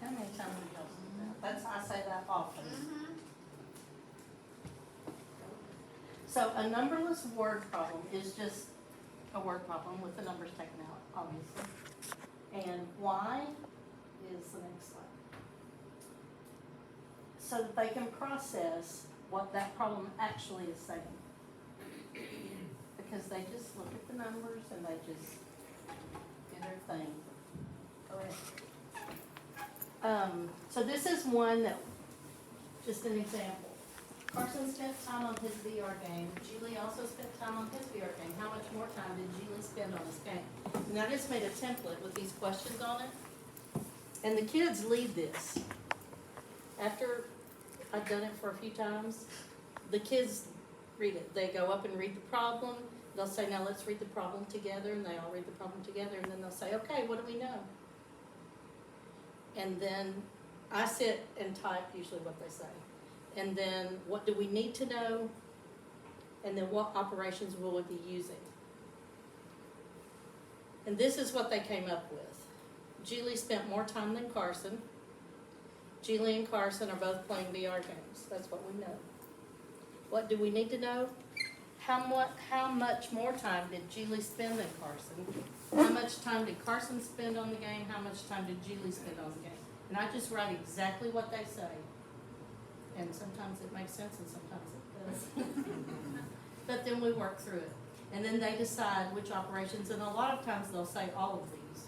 How many times have y'all said that? I say that often. So a numberless word problem is just a word problem with the numbers taken out, obviously. And why is the next slide. So that they can process what that problem actually is saying. Because they just look at the numbers and they just do their thing. Go ahead. So this is one that, just an example. Carson spent time on his VR game. Julie also spent time on his VR game. How much more time did Julie spend on his game? And I just made a template with these questions on it. And the kids lead this. After I've done it for a few times, the kids read it. They go up and read the problem. They'll say, now let's read the problem together. And they all read the problem together. And then they'll say, okay, what do we know? And then I sit and type usually what they say. And then what do we need to know? And then what operations will we be using? And this is what they came up with. Julie spent more time than Carson. Julie and Carson are both playing VR games. That's what we know. What do we need to know? How much more time did Julie spend than Carson? How much time did Carson spend on the game? How much time did Julie spend on the game? And I just write exactly what they say. And sometimes it makes sense and sometimes it doesn't. But then we work through it. And then they decide which operations, and a lot of times they'll say all of these.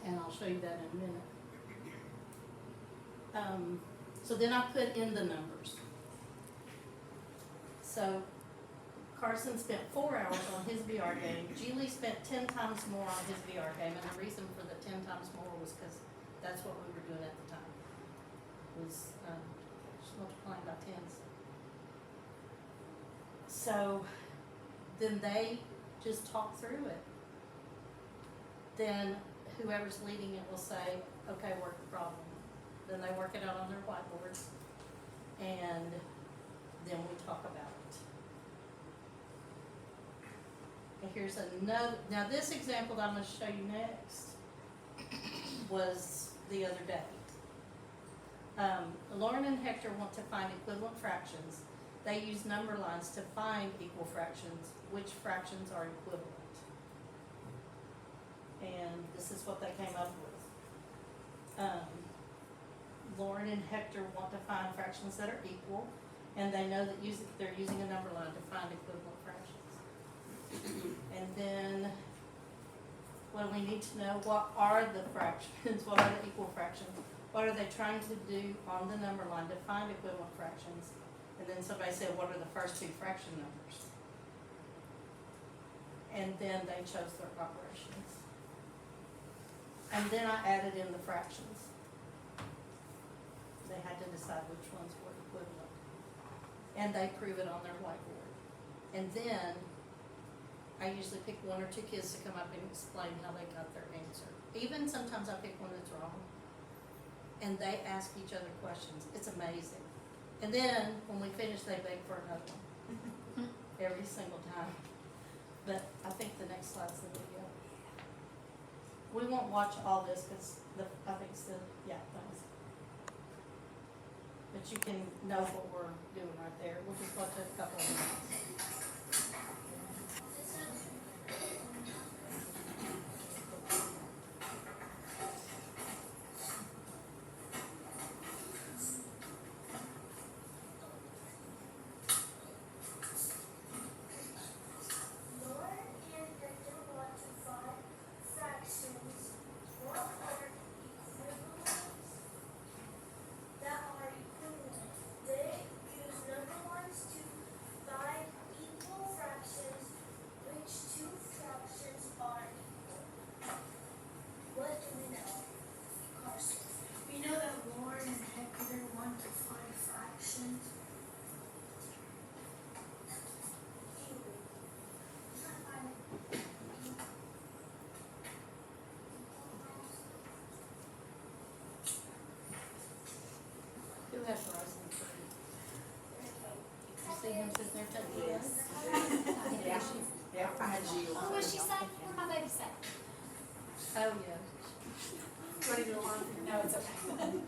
And I'll show you that in a minute. So then I put in the numbers. So Carson spent 4 hours on his VR game. Julie spent 10 times more on his VR game, and the reason for the 10 times more was because that's what we were doing at the time. Was just multiplying by tens. So then they just talk through it. Then whoever's leading it will say, okay, work the problem. Then they work it out on their whiteboards, and then we talk about it. And here's another, now this example that I'm going to show you next was the other day. Lauren and Hector want to find equivalent fractions. They use number lines to find equal fractions, which fractions are equivalent. And this is what they came up with. Lauren and Hector want to find fractions that are equal, and they know that they're using a number line to find equivalent fractions. And then, what do we need to know? What are the fractions? What are the equal fractions? What are they trying to do on the number line to find equivalent fractions? And then somebody said, what are the first two fraction numbers? And then they chose their operations. And then I added in the fractions. They had to decide which ones were equivalent. And they prove it on their whiteboard. And then I usually pick one or two kids to come up and explain how they got their answer. Even sometimes I pick one that's wrong. And they ask each other questions. It's amazing. And then when we finish, they beg for another one. Every single time. But I think the next slide's the video. We won't watch all this because I think it's the, yeah, thanks. But you can know what we're doing right there. We'll just watch it a couple of minutes. Who has Verizon? You see him sitting there taking this? Yeah, I had you. Oh, what she say? What my baby say? Oh, yeah. Do I need to alarm? No, it's okay.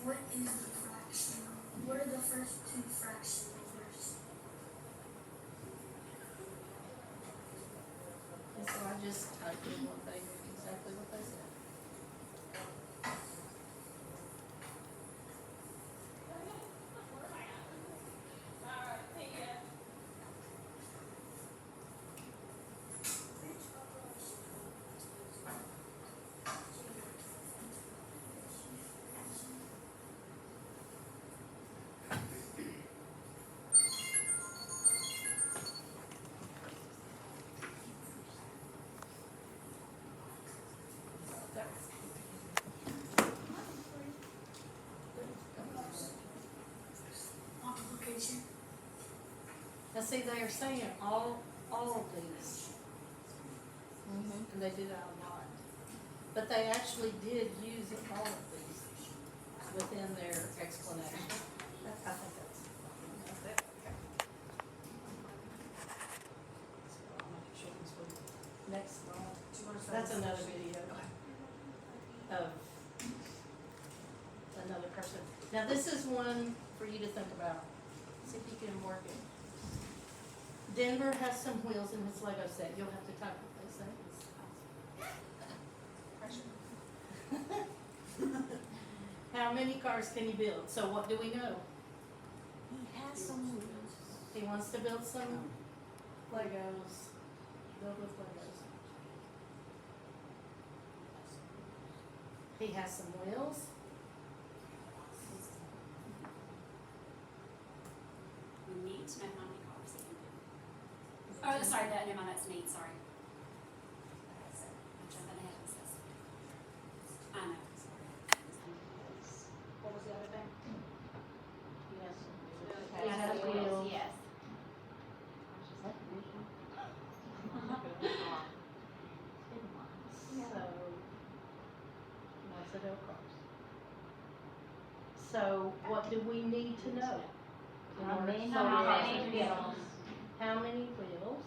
What is the fraction? What are the first two fractions first? And so I just typed in exactly what they said. Multiplication. Now see, they are saying all of these. And they do that a lot. But they actually did use all of these within their explanation. I think that's it. Next slide. That's another video of another person. Now this is one for you to think about. See if you can work it. Denver has some wheels in his Lego set. You'll have to type what they say. How many cars can he build? So what do we know? He has some wheels. He wants to build some Legos. Build with Legos. He has some wheels. We need to know how many cars he can do. Oh, sorry, never mind, that's neat, sorry. I'm jumping ahead, it says. I know, sorry. What was the other thing? Yes. He has wheels. Yes. So what do we need to know? How many wheels? How many wheels?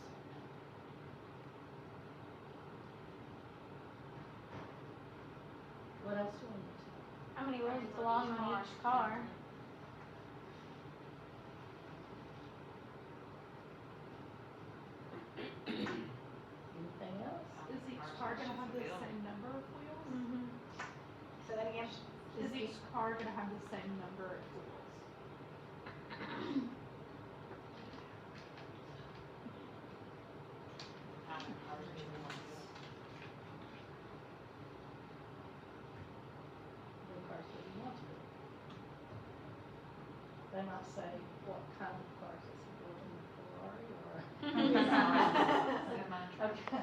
What else do we need to know? How many wheels belong on each car? Anything else? Is each car gonna have the same number of wheels? Mm-hmm. Say that again? Is each car gonna have the same number of wheels? The cars that he wants to build. They might say, what kind of cars is he building, a Ferrari or? Okay.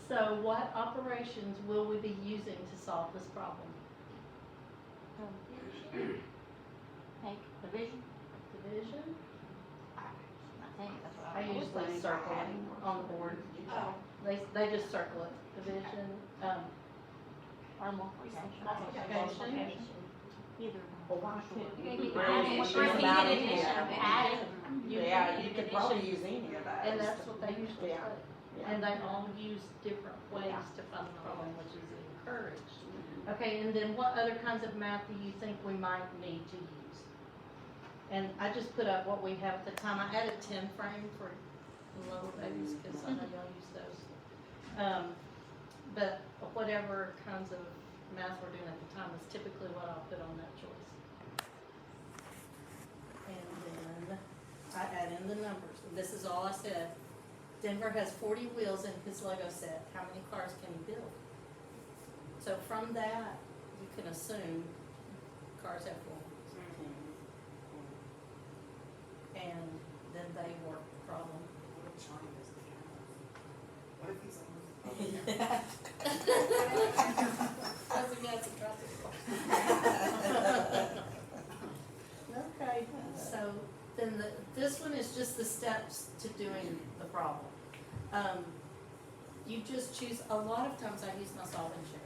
So what operations will we be using to solve this problem? Take division. Division? I think that's what I usually circle it on the board. Oh. They just circle it, division, Or multiplication. Multiplication. Either. Or why can't Maybe you- add it. Repeated Add it. addition. Add it. Yeah, you could probably use any of those. and that's what they usually Yeah. say. Yeah. And they all use different ways to fund the problem, which is encouraged. Okay, and then what other kinds of math do you think we might need to use? And I just put up what we have at the time. I added 10 frame for lower babies because I know y'all use those. But whatever kinds of math we're doing at the time is typically what I'll put on that choice. And then I add in the numbers. And this is all I said. Denver has 40 wheels in his Lego set. How many cars can he build? So from that, you can assume cars have 4 wheels. And then they work the problem. What if he's on? Okay, so then this one is just the steps to doing the problem. You just choose, a lot of times I use my solve and share.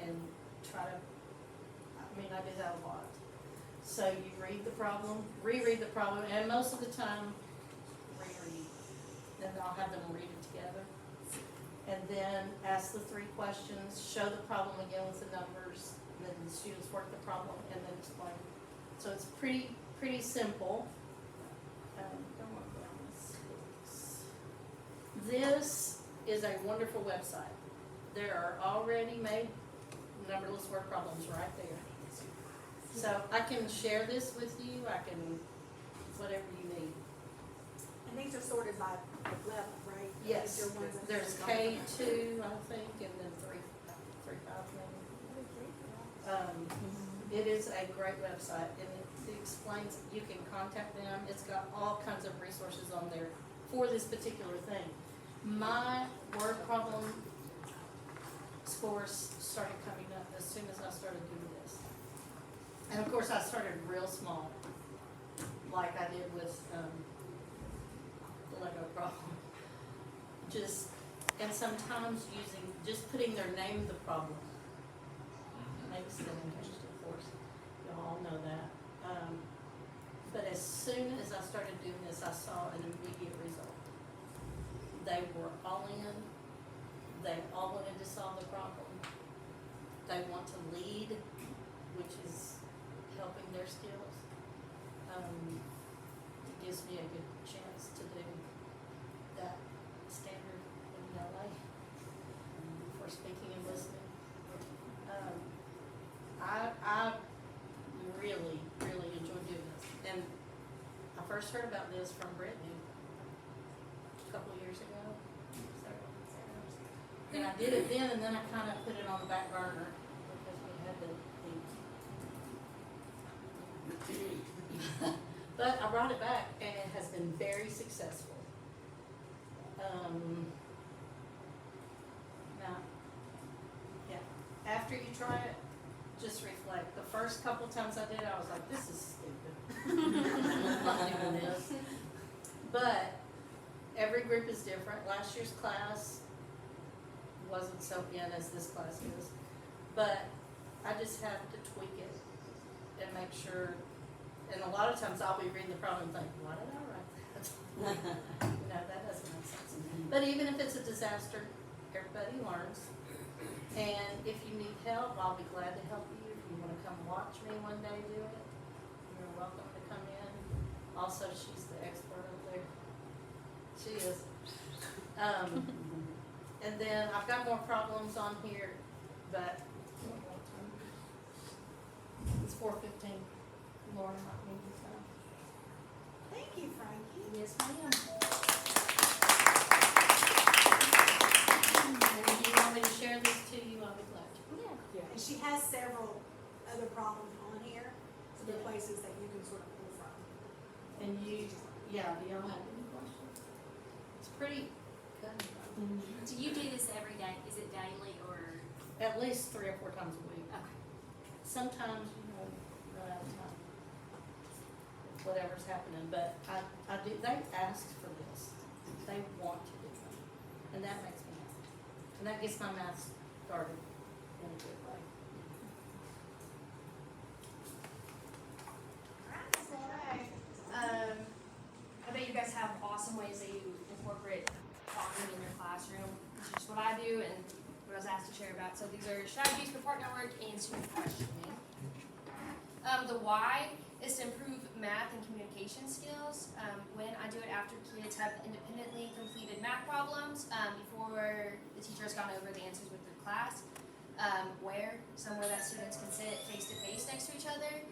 And try to, I do that a lot. So you read the problem, reread the problem, and most of the time, reread. Then I'll have them read it together. And then ask the 3 questions, show the problem again with the numbers, and then the students work the problem and then explain. So it's pretty simple. Don't want to go on this. This is a wonderful website. There are already made numberless word problems right there. So I can share this with you, I can, whatever you need. And these are sorted by level, right? Yes, These are ones that- there's K2, I think, and then 3, 5 maybe. It is a great website, and it explains, you can contact them, it's got all kinds of resources on there for this particular thing. My word problem scores started coming up as soon as I started doing this. And of course, I started real small, like I did with, the Lego problem. And sometimes just putting their name to the problem makes them interested, of course. You all know that. But as soon as I started doing this, I saw an immediate result. They were all in. They all wanted to solve the problem. They want to lead, which is helping their skills. It gives me a good chance to do that standard in LA for speaking and listening. I really, really enjoy doing this. And I first heard about this from Brittany a couple of years ago. And I did it then, and then I kind of put it on the back burner because we had the but I brought it back, and it has been very successful. Now, yeah, after you try it, just reflect. The first couple times I did it, I was like, this is stupid. I'm not doing this. But every group is different. Last year's class wasn't so in as this class is. But I just have to tweak it and make sure. And a lot of times I'll be reading the problem and think, why did I write that? No, that doesn't make sense. But even if it's a disaster, everybody learns. And if you need help, I'll be glad to help you. If you want to come watch me one day do it, you're welcome to come in. Also, she's the expert up there. She is. And then I've got more problems on here, but it's 4:15. Lauren might need this time. Thank you, Frankie. Yes, ma'am. And if you want me to share this to you, I'll be glad to. Yeah. And she has several other problems on here, so the Yeah. places that you can sort of pull from. And do y'all have any questions? It's pretty good. Do you do this every day? Is it daily or? At least 3 or 4 times a week. Okay. Sometimes, run out of time. Whatever's happening, but I do, they asked for this. They want to do it. And that makes me happy. And that gets my math started in a good way. I bet you guys have awesome ways that you incorporate talking in your classroom. This is just what I do and what I was asked to share about. So these are strategies for partner work and student questioning. The why is to improve math and communication skills. When I do it after kids have independently completed math problems, before the teacher has gone over the answers with their class. Where, somewhere that students can sit face to face next to each other,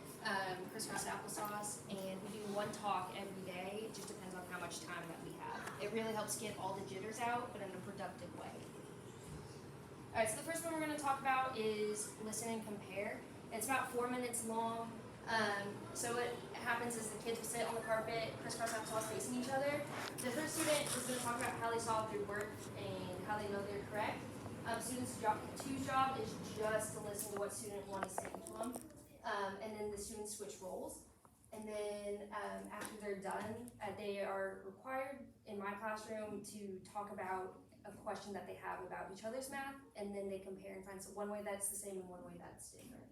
crisscross applesauce, and we do one talk every day. It just depends on how much time that we have. It really helps get all the jitters out, but in a productive way. Alright, so the first one we're going to talk about is listen and compare. It's about 4 minutes long. So what happens is the kids will sit on the carpet, crisscross applesauce facing each other. The first student is going to talk about how they solved their work and how they know they're correct. Students' job, two's job is just to listen to what student one is saying to them. And then the students switch roles. And then after they're done, they are required in my classroom to talk about a question that they have about each other's math, and then they compare and find one way that's the same and one way that's different.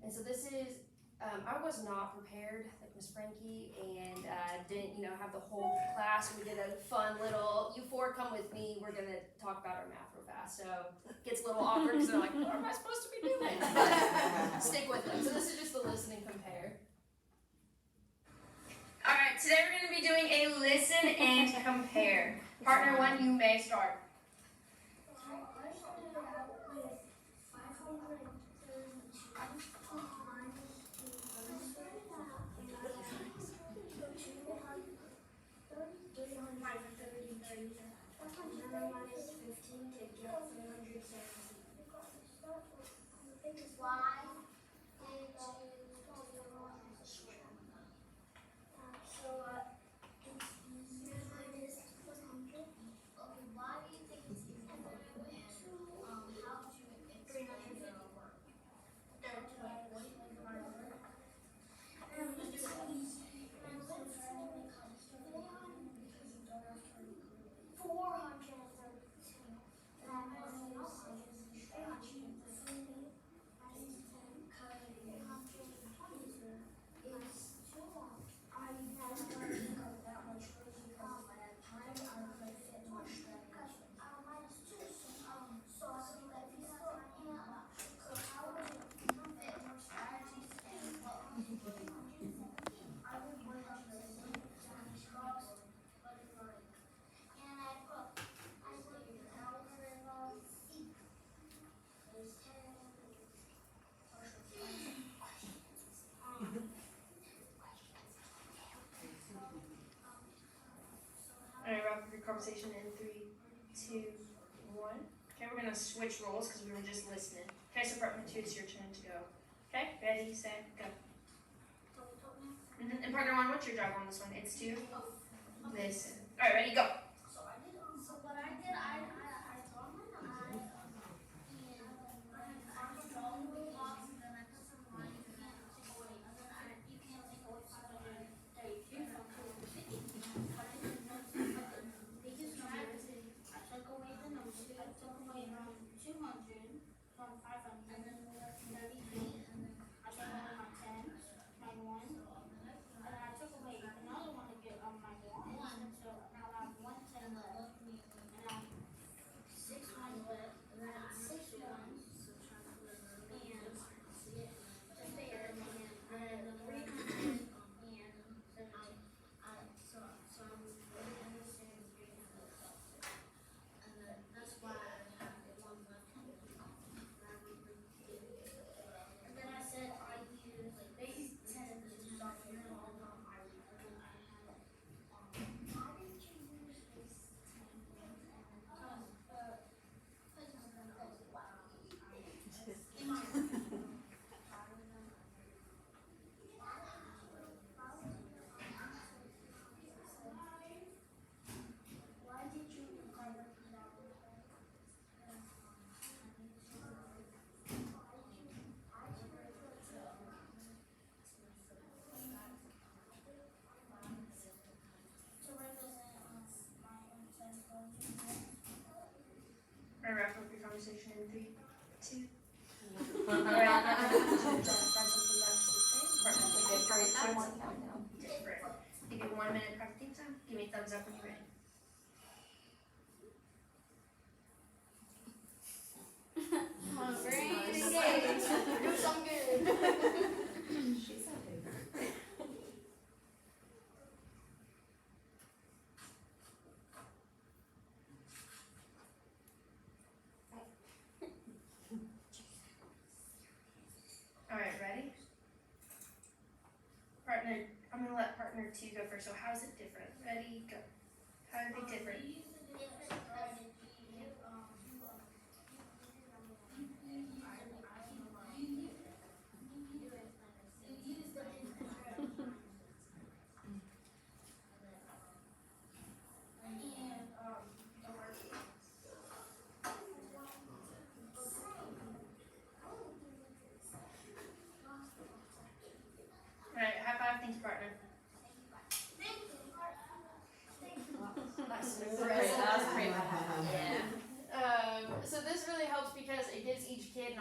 And so this is, I was not prepared, like Miss Frankie, and didn't, have the whole class. We did a fun little, you four come with me, we're gonna talk about our math real fast. So it gets a little awkward because they're like, what am I supposed to be doing? But stick with them. So this is just the listen and compare. All right, today we're gonna be doing a listen and compare. Partner one, you may start. I started out with 532 minus 15 to get 317. Why did you so it's easier minus 100. Okay, why do you think it's easier and how would you explain it? Alright, wrap up your conversation in 3, 2, 1. Okay, we're gonna switch roles because we were just listening. Okay, so partner 2, it's your turn to go. Okay, ready, set, go. And partner 1, what's your job on this one? It's to listen. Alright, ready, go. So what I did, I saw my eye, and I was drawing the blocks, and then I put some lines, you can't take away, and then you can't take away 532 from 250. But I didn't know, but the biggest strategy, I took away the number, I took away 200 from 500, and then we left 33, and then I took away my 10, my 1, and then I took away another one to get my 1, so now I have 110 left, and I have 6 ones left, and then I have 6 ones, and just there, and then the 300, and 17. So I'm really understanding 300 stuff. And then that's why I have the 1 left. And then I said I use base 10 to start here and all the time. Why did you use base 10? Why did you cover that? Alright, wrap up your conversation in 3, 2. Alright, find something that's the same. Partner 2, good. Find something different. Give you 1 minute practicing time. Give me a thumbs up when you're ready. Come on, Brain engaged. Do something good. She's okay. Alright, ready? Partner, I'm gonna let partner 2 go first. So how is it different? Ready, go. How are they different?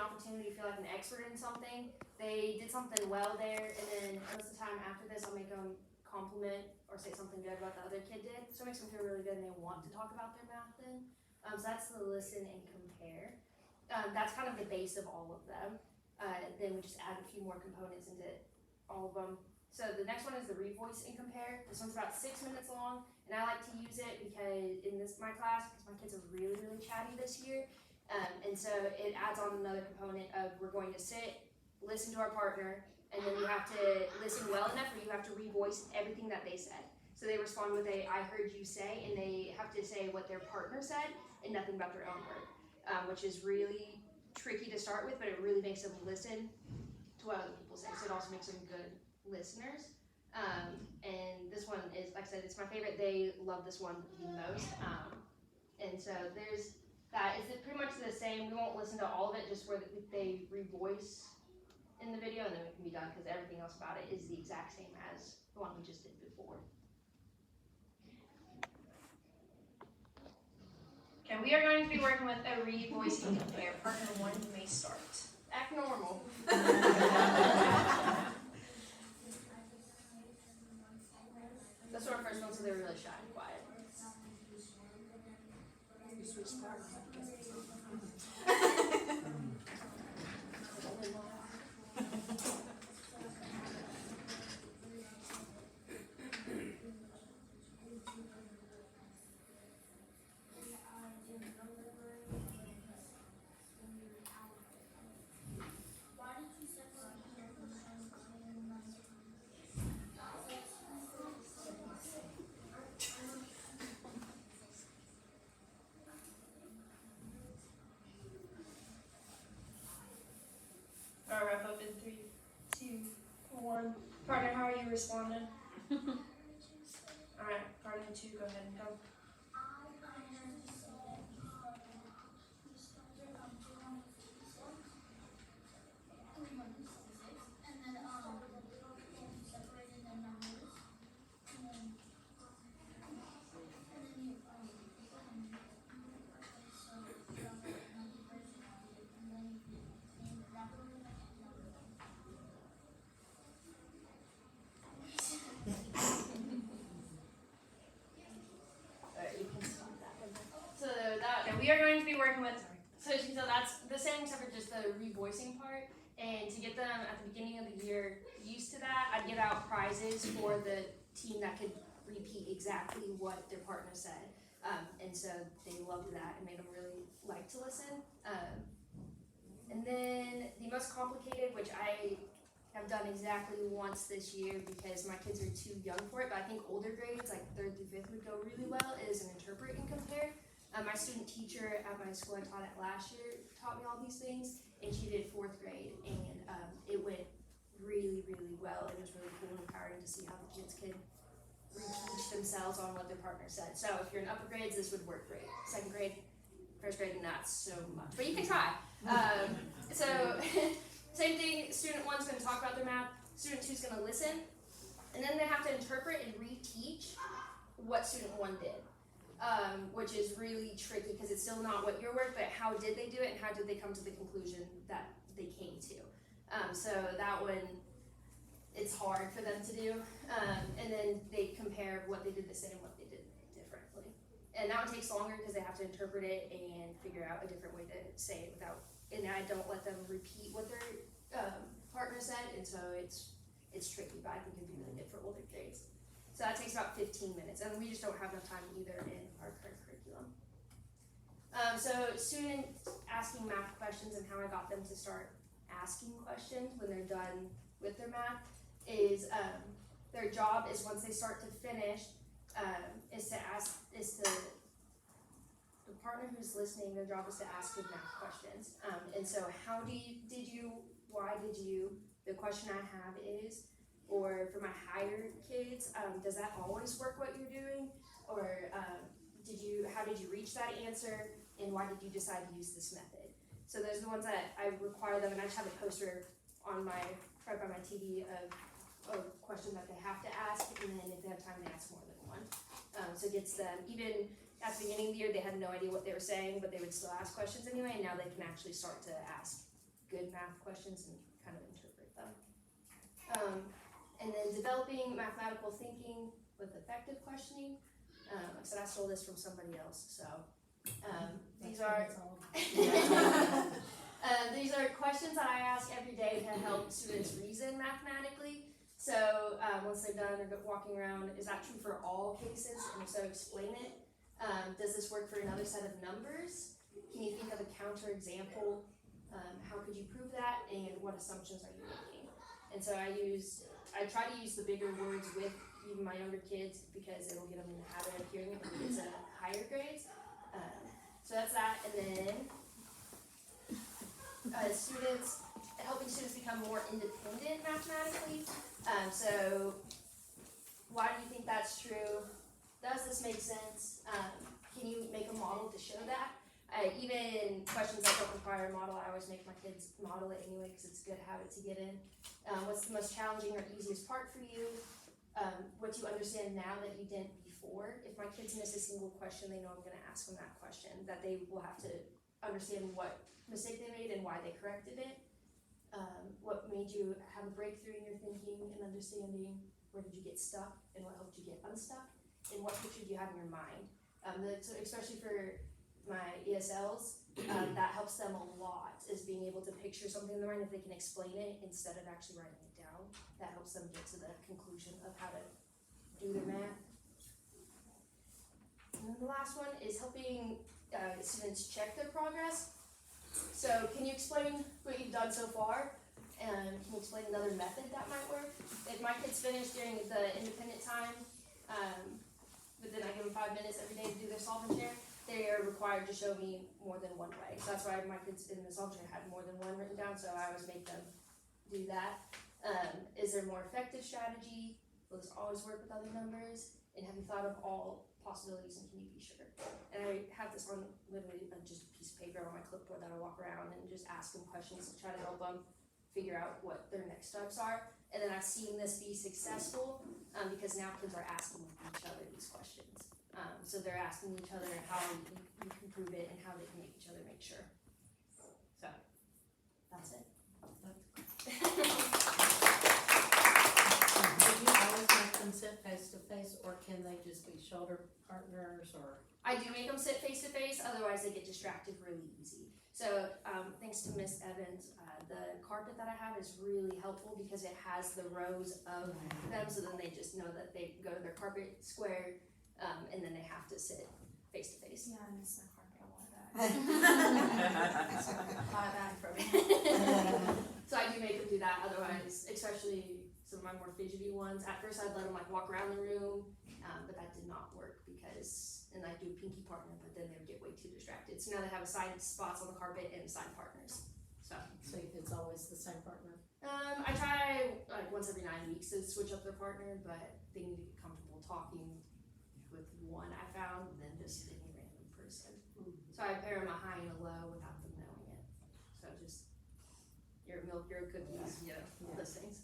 opportunity to feel like an expert in something. They did something well there, and then most of the time after this, I'll make them compliment or say something good about the other kid did. So it makes them feel really good and they want to talk about their math then. So that's the listen and compare. That's kind of the base of all of them. Then we just add a few more components into all of them. So the next one is the revoice and compare. This one's about 6 minutes long, and I like to use it because in my class, because my kids are really, really chatty this year. And so it adds on another component of we're going to sit, listen to our partner, and then you have to listen well enough where you have to revoice everything that they said. So they respond with a I heard you say, and they have to say what their partner said and nothing about their own word, which is really tricky to start with, but it really makes them listen to what other people say. So it also makes them good listeners. And this one is, like I said, it's my favorite. They love this one the most. And so there's that. It's pretty much the same. We won't listen to all of it, just where they revoice in the video, and then it can be done because everything else about it is the exact same as the one we just did before. Okay, we are going to be working with a revoice and compare. Partner 1, you may start. Act normal. That's our first one, so they're really shy and quiet. You switch parts. I'll wrap up in 3, 2, 1. Partner, how are you responding? Alright, partner 2, go ahead and go. We are going to be working with, so that's the same except for just the revoicing part. And to get them at the beginning of the year used to that, I'd give out prizes for the team that could repeat exactly what their partner said. And so they loved that and made them really like to listen. And then the most complicated, which I have done exactly once this year because my kids are too young for it, but I think older grades, like 3rd through 5th would go really well, is an interpret and compare. My student teacher at my school I taught at last year taught me all these things, and she did 4th grade, and it went really, really well. It was really cool and empowering to see how the kids could reteach themselves on what their partner said. So if you're in upper grades, this would work great. 2nd grade, 1st grade, not so much, but you can try. So same thing, student 1's going to talk about their math, student 2's going to listen, and then they have to interpret and reteach what student 1 did. Which is really tricky because it's still not what your work, but how did they do it and how did they come to the conclusion that they came to. So that one, it's hard for them to do. And then they compare what they did the same and what they did differently. And that one takes longer because they have to interpret it and figure out a different way to say it without, and I don't let them repeat what their partner said, and so it's tricky, but I think it'd be really good for older grades. So that takes about 15 minutes, and we just don't have enough time either in our current curriculum. So students asking math questions and how I got them to start asking questions when they're done with their math is their job is once they start to finish is to the partner who's listening, their job is to ask good math questions. And so why did you, the question I have is, or for my higher kids, does that always work what you're doing? Or how did you reach that answer? And why did you decide to use this method? So those are the ones that I require them, and I just have a poster on right by my TV of questions that they have to ask, and then if they have time, they ask more than one. So it gets them, even at the beginning of the year, they had no idea what they were saying, but they would still ask questions anyway, and now they can actually start to ask good math questions and kind of interpret them. And then developing mathematical thinking with effective questioning. Like I said, I stole this from somebody else, so these are these are questions that I ask every day to help students reason mathematically. So once they're done, they're walking around. Is that true for all cases? And if so, explain it. Does this work for another set of numbers? Can you think of a counterexample? How could you prove that? And what assumptions are you making? And so I try to use the bigger words with even my younger kids because it'll get them in the habit of hearing it when they get to higher grades. So that's that. And then helping students become more independent mathematically. So why do you think that's true? Does this make sense? Can you make a model to show that? Even questions that don't require a model, I always make my kids model it anyway because it's a good habit to get in. What's the most challenging or easiest part for you? What do you understand now that you didn't before? If my kids miss a single question, they know I'm going to ask them that question, that they will have to understand what mistake they made and why they corrected it. What made you have a breakthrough in your thinking and understanding? Where did you get stuck and what helped you get unstuck? And what picture do you have in your mind? So especially for my ESLs, that helps them a lot, is being able to picture something in their mind if they can explain it instead of actually writing it down. That helps them get to the conclusion of how to do their math. And then the last one is helping students check their progress. So can you explain what you've done so far? And can you explain another method that might work? If my kids finish during the independent time, but then I give them 5 minutes every day to do their solve and share, they are required to show me more than one way. So that's why my kids in the solve and share had more than one written down, so I always make them do that. Is there a more effective strategy? Will this always work with other numbers? And have you thought of all possibilities and can you be sure? And I have this on literally just a piece of paper on my clipboard that I walk around and just ask them questions to try to help them figure out what their next steps are. And then I've seen this be successful because now kids are asking each other these questions. So they're asking each other how you can prove it and how they can make each other make sure. So that's it. Do you always make them sit face to face, or can they just be shoulder partners, or? I do make them sit face to face, otherwise they get distracted really easy. So thanks to Miss Evans, the carpet that I have is really helpful because it has the rows of them, so then they just know that they go to their carpet square, and then they have to sit face to face. Yeah, I miss my carpet. I want that. Buy that from me. So I do make them do that, otherwise, especially some of my more fidgety ones. At first I'd let them like walk around the room, but that did not work because, and I do pinky partner, but then they would get way too distracted. So now they have assigned spots on the carpet and assigned partners. So it's always the same partner? I try like once every 9 weeks to switch up their partner, but they need to get comfortable talking with one I found than just any random person. So I pair them a high and a low without them knowing it. So just your milk, your cookies, you know, those things.